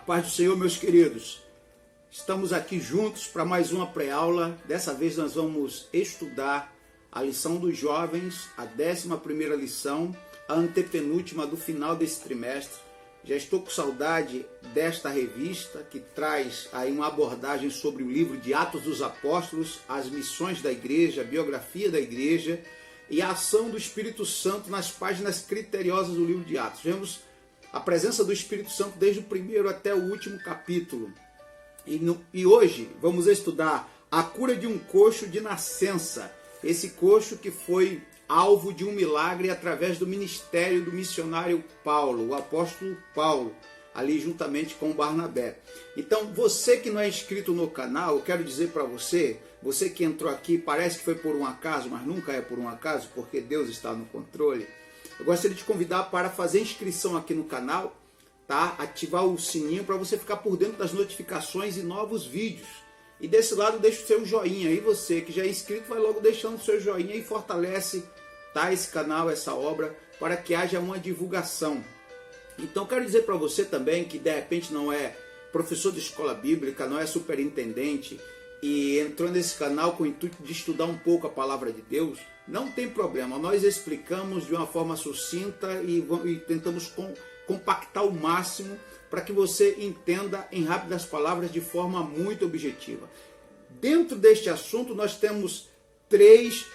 paz do Senhor, meus queridos. Estamos aqui juntos para mais uma pré-aula. Dessa vez nós vamos estudar a lição dos jovens, a 11ª lição, a antepenúltima do final desse trimestre. Já estou com saudade desta revista que traz aí uma abordagem sobre o livro de Atos dos Apóstolos, as missões da igreja, a biografia da igreja e a ação do Espírito Santo nas páginas criteriosas do livro de Atos. Vemos a presença do Espírito Santo desde o primeiro até o último capítulo. E hoje vamos estudar a cura de um coxo de nascença. Esse coxo que foi alvo de um milagre através do ministério do missionário Paulo, o apóstolo Paulo, ali juntamente com Barnabé. Então, você que não é inscrito no canal, eu quero dizer para você, você que entrou aqui, parece que foi por um acaso, mas nunca é por um acaso, porque Deus está no controle. Eu gostaria de te convidar para fazer inscrição aqui no canal, tá? Ativar o sininho para você ficar por dentro das notificações e novos vídeos. E desse lado deixa o seu joinha. E você que já é inscrito vai logo deixando o seu joinha e fortalece, tá, esse canal, essa obra, para que haja uma divulgação. Então quero dizer para você também que de repente não é professor de escola bíblica, não é superintendente e entrou nesse canal com o intuito de estudar um pouco a palavra de Deus. Não tem problema, nós explicamos de uma forma sucinta e tentamos compactar o máximo para que você entenda em rápidas palavras de forma muito objetiva. Dentro deste assunto nós temos três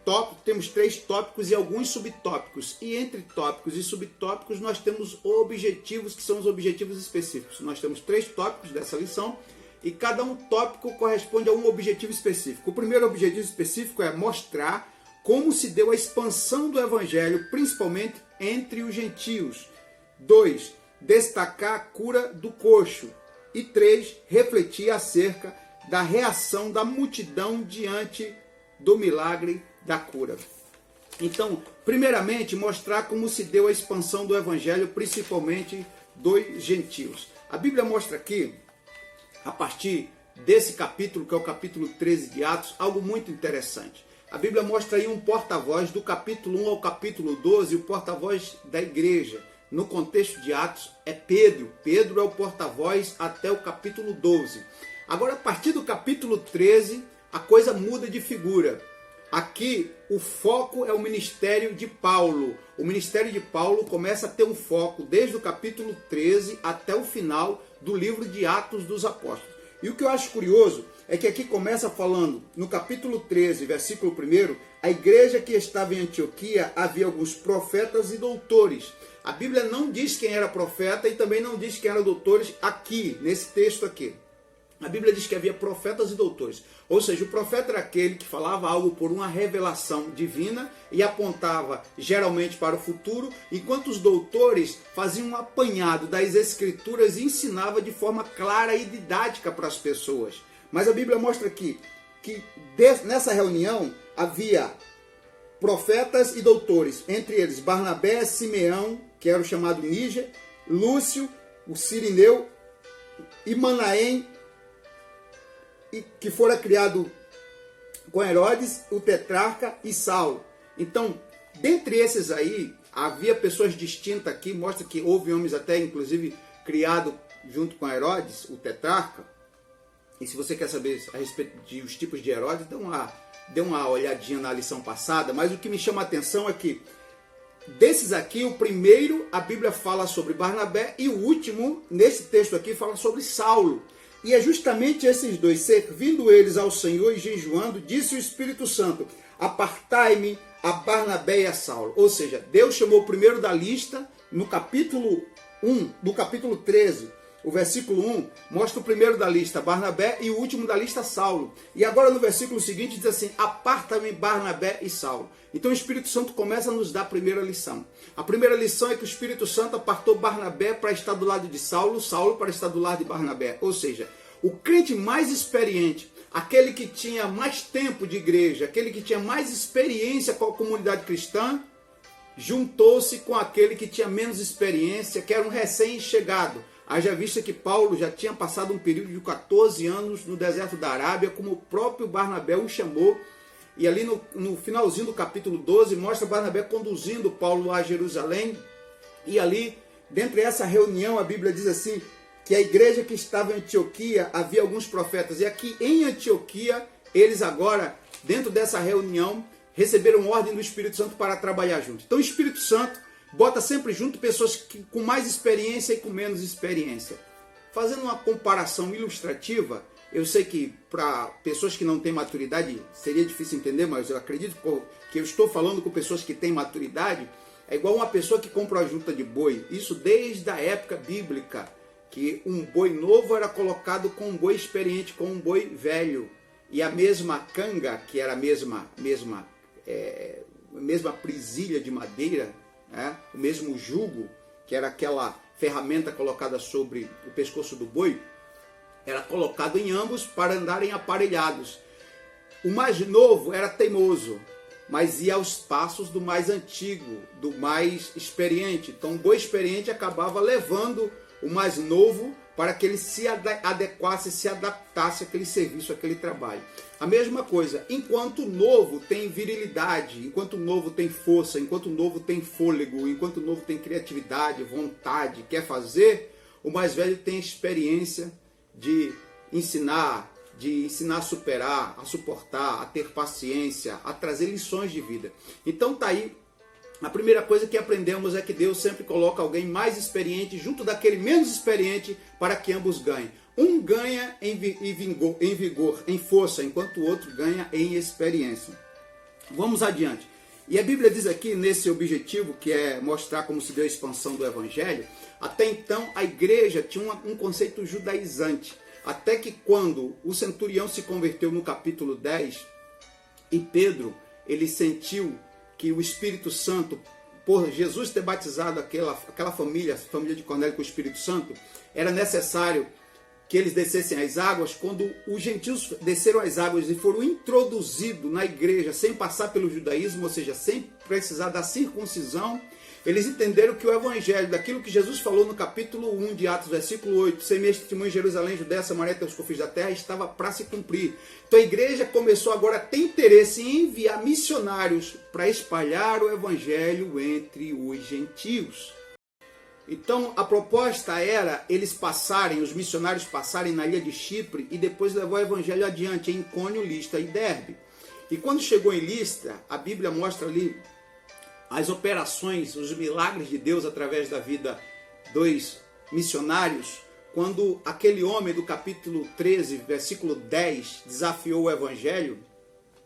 tópicos e alguns subtópicos. E entre tópicos e subtópicos nós temos objetivos que são os objetivos específicos. Nós temos 3 tópicos dessa lição e cada um tópico corresponde a um objetivo específico. O primeiro objetivo específico é mostrar como se deu a expansão do evangelho, principalmente entre os gentios. 2. Destacar a cura do coxo. E 3. Refletir acerca da reação da multidão diante do milagre da cura. Então, primeiramente, mostrar como se deu a expansão do evangelho, principalmente dos gentios. A Bíblia mostra aqui, a partir desse capítulo, que é o capítulo 13 de Atos, algo muito interessante. A Bíblia mostra aí um porta-voz do capítulo 1 ao capítulo 12, o porta-voz da igreja. No contexto de Atos é Pedro. Pedro é o porta-voz até o capítulo 12. Agora, a partir do capítulo 13, a coisa muda de figura. Aqui, o foco é o ministério de Paulo. O ministério de Paulo começa a ter um foco desde o capítulo 13 até o final do livro de Atos dos Apóstolos. E o que eu acho curioso é que aqui começa falando, no capítulo 13, versículo 1, a igreja que estava em Antioquia havia alguns profetas e doutores. A Bíblia não diz quem era profeta e também não diz quem eram doutores aqui, nesse texto aqui. A Bíblia diz que havia profetas e doutores. Ou seja, o profeta era aquele que falava algo por uma revelação divina e apontava geralmente para o futuro, enquanto os doutores faziam um apanhado das escrituras e ensinava de forma clara e didática para as pessoas. Mas a Bíblia mostra aqui que nessa reunião havia profetas e doutores, entre eles Barnabé, Simeão, que era o chamado Níger, Lúcio, o Cirineu e Manaém, que fora criado com Herodes, o tetrarca e Saulo. Então, dentre esses aí, havia pessoas distintas aqui, mostra que houve homens até, inclusive, criado junto com Herodes, o tetrarca. E se você quer saber a respeito dos tipos de Herodes, dê uma olhadinha na lição passada, mas o que me chama a atenção é que, desses aqui, o primeiro, a Bíblia fala sobre Barnabé, e o último, nesse texto aqui, fala sobre Saulo. E é justamente esses dois, servindo eles ao Senhor e jejuando, disse o Espírito Santo, apartai-me a Barnabé e a Saulo. Ou seja, Deus chamou o primeiro da lista, no capítulo 1, do capítulo 13, o versículo 1, mostra o primeiro da lista, Barnabé, e o último da lista, Saulo. E agora no versículo seguinte diz assim, aparta-me Barnabé e Saulo. Então o Espírito Santo começa a nos dar a primeira lição. A primeira lição é que o Espírito Santo apartou Barnabé para estar do lado de Saulo, Saulo para estar do lado de Barnabé. Ou seja, o crente mais experiente, aquele que tinha mais tempo de igreja, aquele que tinha mais experiência com a comunidade cristã, juntou-se com aquele que tinha menos experiência, que era um recém-chegado. Haja vista que Paulo já tinha passado um período de 14 anos no deserto da Arábia, como o próprio Barnabé o chamou. E ali no finalzinho do capítulo 12, mostra Barnabé conduzindo Paulo a Jerusalém. E ali, dentre essa reunião, a Bíblia diz assim, que a igreja que estava em Antioquia, havia alguns profetas. E aqui em Antioquia, eles agora, dentro dessa reunião, receberam ordem do Espírito Santo para trabalhar juntos. Então o Espírito Santo bota sempre junto pessoas com mais experiência e com menos experiência. Fazendo uma comparação ilustrativa, eu sei que para pessoas que não têm maturidade seria difícil entender, mas eu acredito que eu estou falando com pessoas que têm maturidade. É igual uma pessoa que compra uma junta de boi. Isso desde a época bíblica, que um boi novo era colocado com um boi experiente, com um boi velho. E a mesma canga, que era a mesma presilha de madeira, né? O mesmo jugo, que era aquela ferramenta colocada sobre o pescoço do boi, era colocado em ambos para andarem aparelhados. O mais novo era teimoso, mas ia aos passos do mais antigo, do mais experiente. Então o boi experiente acabava levando o mais novo para que ele se adequasse, se adaptasse àquele serviço, àquele trabalho. A mesma coisa, enquanto o novo tem virilidade, enquanto o novo tem força, enquanto o novo tem fôlego, enquanto o novo tem criatividade, vontade, quer fazer, o mais velho tem experiência de ensinar a superar, a suportar, a ter paciência, a trazer lições de vida. Então tá aí, a primeira coisa que aprendemos é que Deus sempre coloca alguém mais experiente junto daquele menos experiente para que ambos ganhem. Um ganha em vigor, em força, enquanto o outro ganha em experiência. Vamos adiante. E a Bíblia diz aqui, nesse objetivo, que é mostrar como se deu a expansão do Evangelho, até então a igreja tinha um conceito judaizante. Até que quando o centurião se converteu no capítulo 10, e Pedro, ele sentiu que o Espírito Santo, por Jesus ter batizado aquela família, a família de Cornélio com o Espírito Santo, era necessário que eles descessem as águas. Quando os gentios desceram as águas e foram introduzidos na igreja sem passar pelo judaísmo, ou seja, sem precisar da circuncisão, eles entenderam que o evangelho, daquilo que Jesus falou no capítulo 1 de Atos, versículo 8, semei testemunho em Jerusalém, Judéia, Samaria, até os confins da terra, estava para se cumprir. Então a igreja começou agora a ter interesse em enviar missionários para espalhar o evangelho entre os gentios. Então a proposta era os missionários passarem na ilha de Chipre e depois levar o evangelho adiante em Icônio, Listra e Derbe. E quando chegou em Listra, a Bíblia mostra ali as operações, os milagres de Deus através da vida dos missionários, quando aquele homem do capítulo 13, versículo 10, desafiou o evangelho,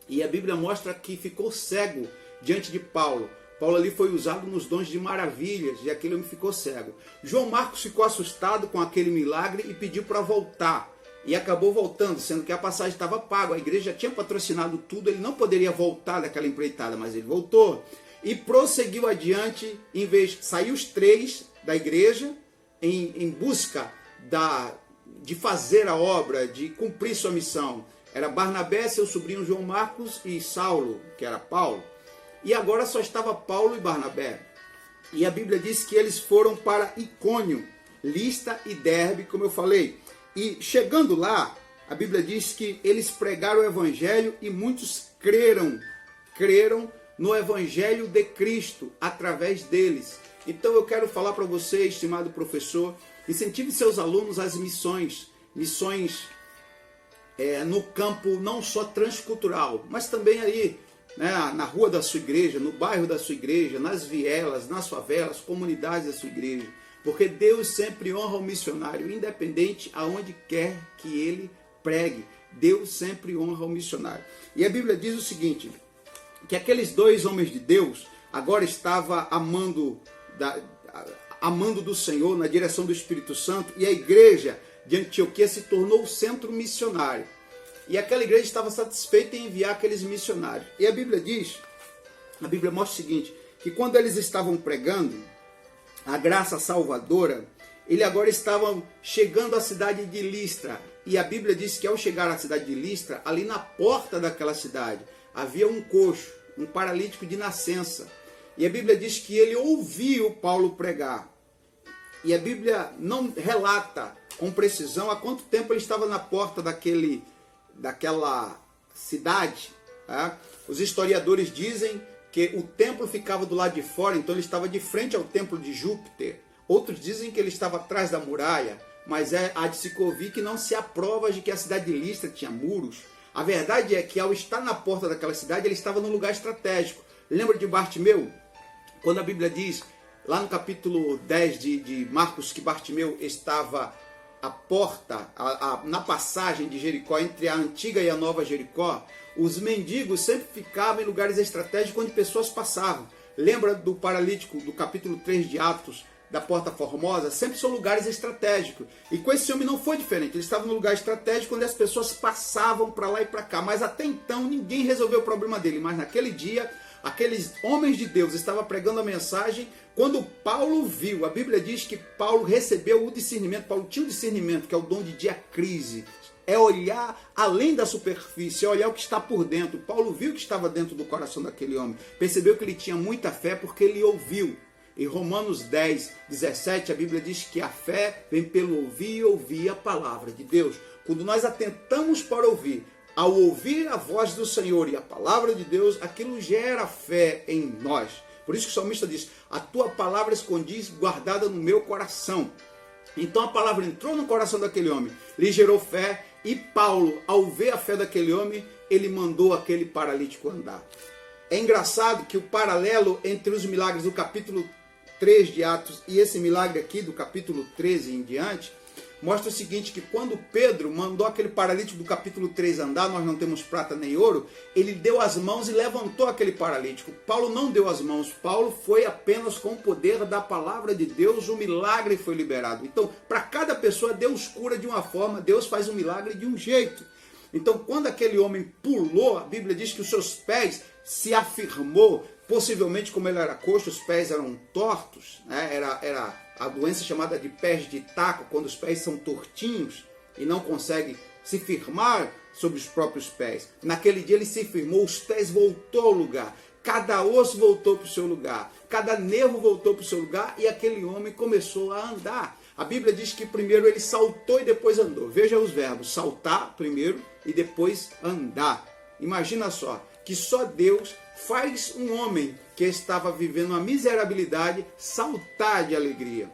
e a Bíblia mostra que ficou cego diante de Paulo. Paulo ali foi usado nos dons de maravilhas, e aquele homem ficou cego. João Marcos ficou assustado com aquele milagre e pediu para voltar. E acabou voltando, sendo que a passagem estava paga, a igreja já tinha patrocinado tudo, ele não poderia voltar daquela empreitada, mas ele voltou. E prosseguiu adiante, saiu os 3 da igreja em busca de fazer a obra, de cumprir sua missão. Era Barnabé, seu sobrinho João Marcos e Saulo, que era Paulo. E agora só estava Paulo e Barnabé. E a Bíblia diz que eles foram para Icônio, Listra e Derbe, como eu falei. E chegando lá, a Bíblia diz que eles pregaram o evangelho e muitos creram no Evangelho de Cristo, através deles. Então eu quero falar para você, estimado professor, incentive seus alunos às missões no campo não só transcultural, mas também aí, né, na rua da sua igreja, no bairro da sua igreja, nas vielas, nas favelas, comunidades da sua igreja, porque Deus sempre honra o missionário, independente aonde quer que ele pregue. Deus sempre honra o missionário. E a Bíblia diz o seguinte, que aqueles 2 homens de Deus agora estavam amando do Senhor na direção do Espírito Santo, e a igreja de Antioquia se tornou o centro missionário. E aquela igreja estava satisfeita em enviar aqueles missionários. E a Bíblia mostra o seguinte, que quando eles estavam pregando a graça salvadora, eles agora estavam chegando à cidade de Listra. E a Bíblia diz que ao chegar à cidade de Listra, ali na porta daquela cidade, havia um coxo, um paralítico de nascença. E a Bíblia diz que ele ouviu Paulo pregar. E a Bíblia não relata com precisão há quanto tempo ele estava na porta daquela cidade. Tá? Os historiadores dizem que o templo ficava do lado de fora, então ele estava de frente ao templo de Júpiter. Outros dizem que ele estava atrás da muralha. mas há de se convir que não se há provas de que a cidade de Listra tinha muros. A verdade é que ao estar na porta daquela cidade, ele estava num lugar estratégico. Lembra de Bartimeu? Quando a Bíblia diz, lá no capítulo 10 de Marcos, que Bartimeu estava à porta, na passagem de Jericó, entre a antiga e a nova Jericó, os mendigos sempre ficavam em lugares estratégicos onde pessoas passavam. Lembra do paralítico do capítulo 3 de Atos, da Porta Formosa? Sempre são lugares estratégicos. E com esse homem não foi diferente. Ele estava num lugar estratégico onde as pessoas passavam para lá e para cá. Mas até então ninguém resolveu o problema dele. Mas naquele dia, aqueles homens de Deus estavam pregando a mensagem. Quando Paulo viu, a Bíblia diz que Paulo recebeu o discernimento. Paulo tinha o discernimento, que é o dom de diacrise. É olhar além da superfície, é olhar o que está por dentro. Paulo viu o que estava dentro do coração daquele homem. Percebeu que ele tinha muita fé porque ele ouviu. Em Romanos 10, 17, a Bíblia diz que a fé vem pelo ouvir e ouvir a palavra de Deus. Quando nós atentamos para ouvir, ao ouvir a voz do Senhor e a palavra de Deus, aquilo gera fé em nós. Por isso que o salmista diz, a tua palavra escondi guardada no meu coração. Então a palavra entrou no coração daquele homem, lhe gerou fé, e Paulo, ao ver a fé daquele homem, ele mandou aquele paralítico andar. É engraçado que o paralelo entre os milagres do capítulo 3 de Atos e esse milagre aqui do capítulo 13 em diante, mostra o seguinte, que quando Pedro mandou aquele paralítico do capítulo 3 andar, nós não temos prata nem ouro, ele deu as mãos e levantou aquele paralítico. Paulo não deu as mãos, Paulo foi apenas com o poder da palavra de Deus, o milagre foi liberado. Então, para cada pessoa, Deus cura de uma forma, Deus faz um milagre de um jeito. Então, quando aquele homem pulou, a Bíblia diz que os seus pés se afirmou, possivelmente como ele era coxo, os pés eram tortos, né? Era a doença chamada de pés de taco, quando os pés são tortinhos e não conseguem se firmar sobre os próprios pés. Naquele dia ele se firmou, os pés voltou ao lugar, cada osso voltou para o seu lugar, cada nervo voltou para o seu lugar e aquele homem começou a andar. A Bíblia diz que primeiro ele saltou e depois andou. Veja os verbos, saltar primeiro e depois andar. Imagina só, que só Deus faz um homem que estava vivendo uma miserabilidade saltar de alegria.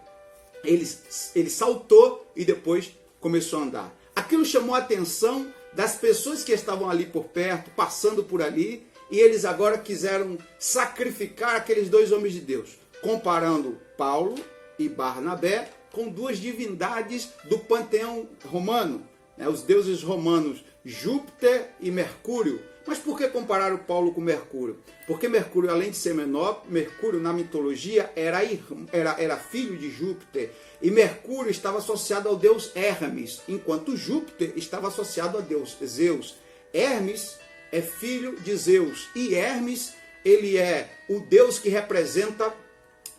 Ele saltou e depois começou a andar. Aquilo chamou a atenção das pessoas que estavam ali por perto, passando por ali, e eles agora quiseram sacrificar aqueles dois homens de Deus, comparando Paulo e Barnabé com duas divindades do panteão romano, né? Os deuses romanos Júpiter e Mercúrio. Mas por que compararam Paulo com Mercúrio? Porque Mercúrio, além de ser menor, Mercúrio na mitologia era filho de Júpiter. E Mercúrio estava associado ao deus Hermes, enquanto Júpiter estava associado a deus Zeus. Hermes é filho de Zeus. E Hermes, ele é o deus que representa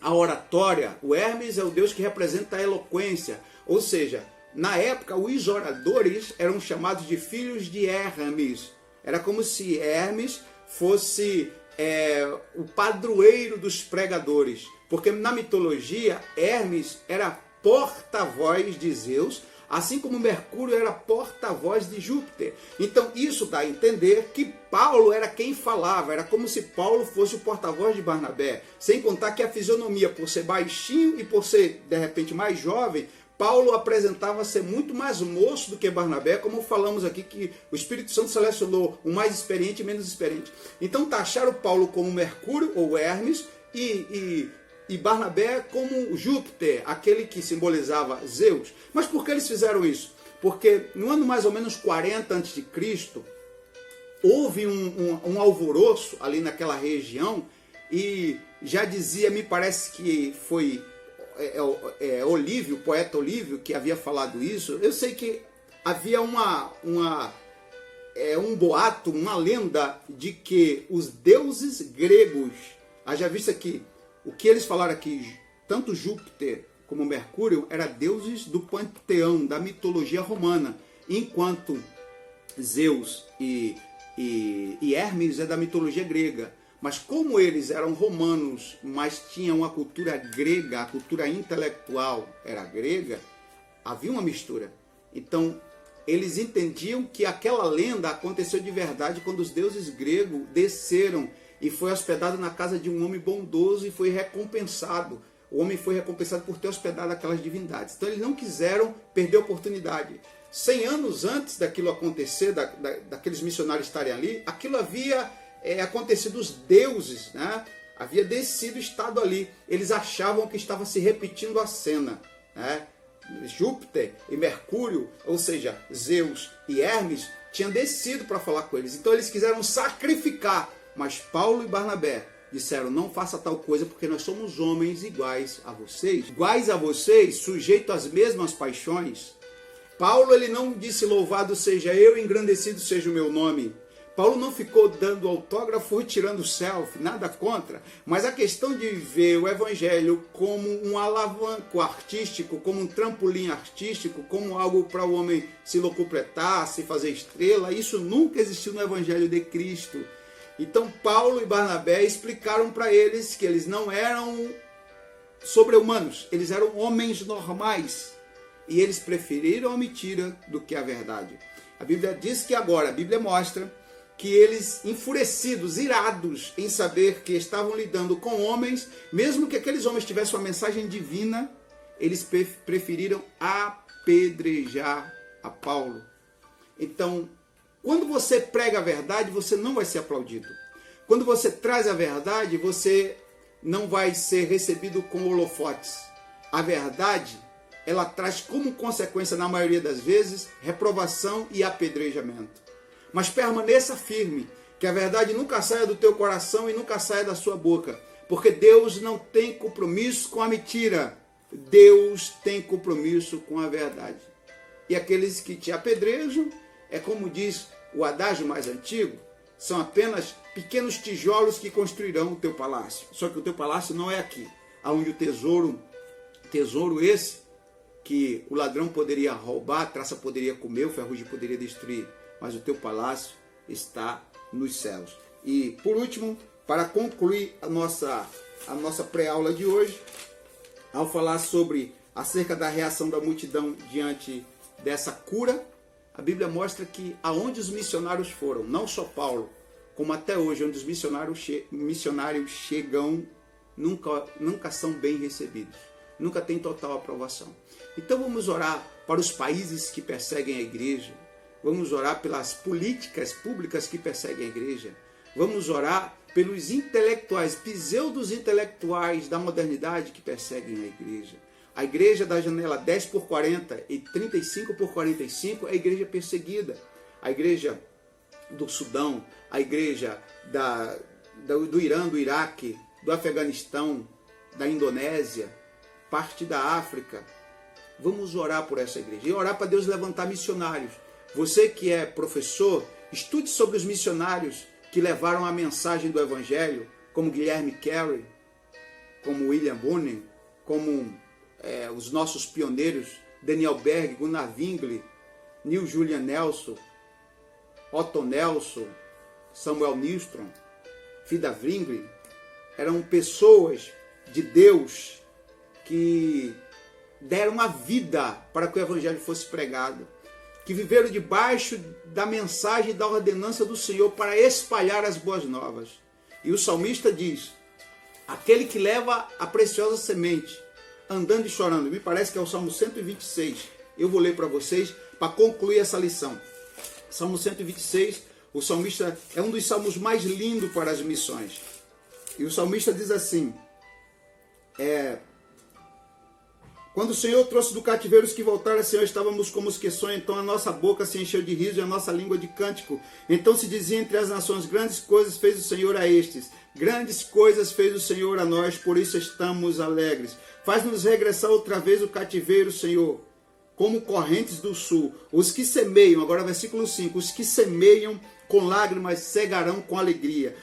a oratória. O Hermes é o deus que representa a eloquência. Ou seja, na época, os oradores eram chamados de filhos de Hermes. Era como se Hermes fosse o padroeiro dos pregadores. Porque na mitologia, Hermes era porta-voz de Zeus, assim como Mercúrio era porta-voz de Júpiter. Então isso dá a entender que Paulo era quem falava, era como se Paulo fosse o porta-voz de Barnabé. Sem contar que a fisionomia, por ser baixinho e por ser, de repente, mais jovem, Paulo apresentava ser muito mais moço do que Barnabé, como falamos aqui que o Espírito Santo selecionou o mais experiente e menos experiente. Então taxaram Paulo como Mercúrio ou Hermes e Barnabé como Júpiter, aquele que simbolizava Zeus. Mas por que eles fizeram isso? Porque no ano mais ou menos 40 a.C., houve um alvoroço ali naquela região e já dizia, me parece que foi Olívio, o poeta Olívio, que havia falado isso. Eu sei que havia um boato, uma lenda de que os deuses gregos, haja vista que o que eles falaram aqui, tanto Júpiter como Mercúrio, eram deuses do panteão, da mitologia romana, enquanto Zeus e Hermes é da mitologia grega. Mas como eles eram romanos, mas tinham a cultura grega, a cultura intelectual era grega, havia uma mistura. Então, eles entendiam que aquela lenda aconteceu de verdade quando os deuses gregos desceram e foi hospedado na casa de um homem bondoso e foi recompensado. o homem foi recompensado por ter hospedado aquelas divindades. Então eles não quiseram perder a oportunidade. 100 anos antes daquilo acontecer, daqueles missionários estarem ali, aquilo havia acontecido, os deuses, né, havia descido, estado ali. Eles achavam que estava se repetindo a cena, né? Júpiter e Mercúrio, ou seja, Zeus e Hermes, tinham descido para falar com eles. Então eles quiseram sacrificar, mas Paulo e Barnabé disseram: não faça tal coisa, porque nós somos homens iguais a vocês, sujeitos às mesmas paixões. Paulo, ele não disse: louvado seja eu, engrandecido seja o meu nome. Paulo não ficou dando autógrafo, tirando selfie, nada contra, mas a questão de ver o evangelho como um alavanco artístico, como um trampolim artístico, como algo para o homem se locupletar, se fazer estrela, isso nunca existiu no evangelho de Cristo. Então Paulo e Barnabé explicaram para eles que eles não eram sobre-humanos, eles eram homens normais, e eles preferiram a mentira do que a verdade. A Bíblia diz que agora, a Bíblia mostra que eles, enfurecidos, irados em saber que estavam lidando com homens, mesmo que aqueles homens tivessem uma mensagem divina, eles preferiram apedrejar a Paulo. Então, quando você prega a verdade, você não vai ser aplaudido. Quando você traz a verdade, você não vai ser recebido com holofotes. A verdade, ela traz como consequência, na maioria das vezes, reprovação e apedrejamento. Mas permaneça firme, que a verdade nunca saia do teu coração e nunca saia da sua boca, porque Deus não tem compromisso com a mentira, Deus tem compromisso com a verdade. E aqueles que te apedrejam, é como diz o adágio mais antigo, são apenas pequenos tijolos que construirão o teu palácio. Só que o teu palácio não é aqui, onde o tesouro esse, que o ladrão poderia roubar, a traça poderia comer, o ferrugem poderia destruir. Mas o teu palácio está nos céus. E, por último, para concluir a nossa pré-aula de hoje, ao falar acerca da reação da multidão diante dessa cura, a Bíblia mostra que aonde os missionários foram, não só Paulo, como até hoje, onde os missionários chegam, nunca são bem recebidos. Nunca tem total aprovação. Então vamos orar para os países que perseguem a igreja. Vamos orar pelas políticas públicas que perseguem a igreja. Vamos orar pelos intelectuais, pseudos intelectuais da modernidade que perseguem a igreja. A igreja da janela 10x40 e 35x45 é a igreja perseguida. A igreja do Sudão, a igreja do Irã, do Iraque, do Afeganistão, da Indonésia, parte da África. Vamos orar por essa igreja e orar para Deus levantar missionários. Você que é professor, estude sobre os missionários que levaram a mensagem do Evangelho, como Guilherme Carey, como William Bunyan, como os nossos pioneiros, Daniel Berg, Gunnar Zwingli, Neil Julian Nelson, Otto Nelson, Samuel Nystrom, Frida Zwingli. Eram pessoas de Deus que deram a vida para que o Evangelho fosse pregado, que viveram debaixo da mensagem e da ordenança do Senhor para espalhar as boas novas. E o salmista diz: aquele que leva a preciosa semente, andando e chorando. Me parece que é o Salmo 126. Eu vou ler para vocês para concluir essa lição. Salmo 126, o salmista é um dos salmos mais lindos para as missões. E o salmista diz assim: quando o Senhor trouxe do cativeiro os que voltaram, Senhor, estávamos como os que sonham, então a nossa boca se encheu de riso e a nossa língua de cântico. Então se dizia entre as nações: grandes coisas fez o Senhor a estes, grandes coisas fez o Senhor a nós, por isso estamos alegres. Faz-nos regressar outra vez o cativeiro, Senhor, como correntes do sul. Os que semeiam, agora versículo 5, os que semeiam com lágrimas cegarão com alegria.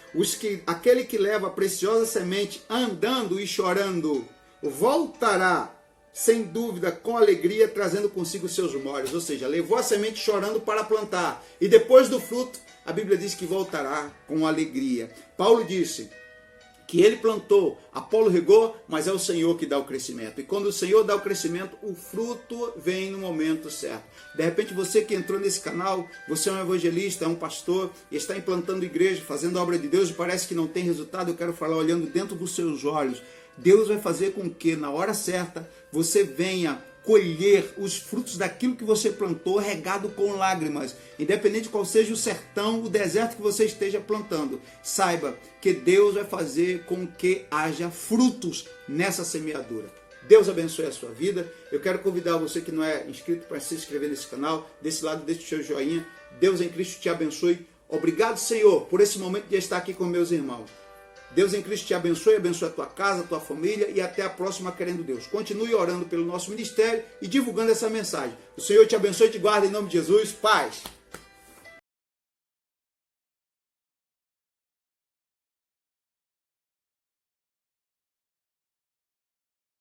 Aquele que leva a preciosa semente andando e chorando, voltará sem dúvida, com alegria, trazendo consigo seus molhos. Ou seja, levou a semente chorando para plantar. E depois do fruto, a Bíblia diz que voltará com alegria. Paulo disse que ele plantou, Apolo regou, mas é o Senhor que dá o crescimento. E quando o Senhor dá o crescimento, o fruto vem no momento certo. De repente, você que entrou nesse canal, você é um evangelista, é um pastor, e está implantando igreja, fazendo a obra de Deus, e parece que não tem resultado. Eu quero falar olhando dentro dos seus olhos. Deus vai fazer com que na hora certa você venha colher os frutos daquilo que você plantou, regado com lágrimas. Independente de qual seja o sertão, o deserto que você esteja plantando, saiba que Deus vai fazer com que haja frutos nessa semeadura. Deus abençoe a sua vida. Eu quero convidar você que não é inscrito para se inscrever nesse canal. Desse lado, deixe o seu joinha. Deus em Cristo te abençoe. Obrigado, Senhor, por esse momento de estar aqui com meus irmãos. Deus em Cristo te abençoe a tua casa, a tua família e até a próxima, querendo Deus. Continue orando pelo nosso ministério e divulgando essa mensagem. O Senhor te abençoe e te guarda em nome de Jesus. Paz!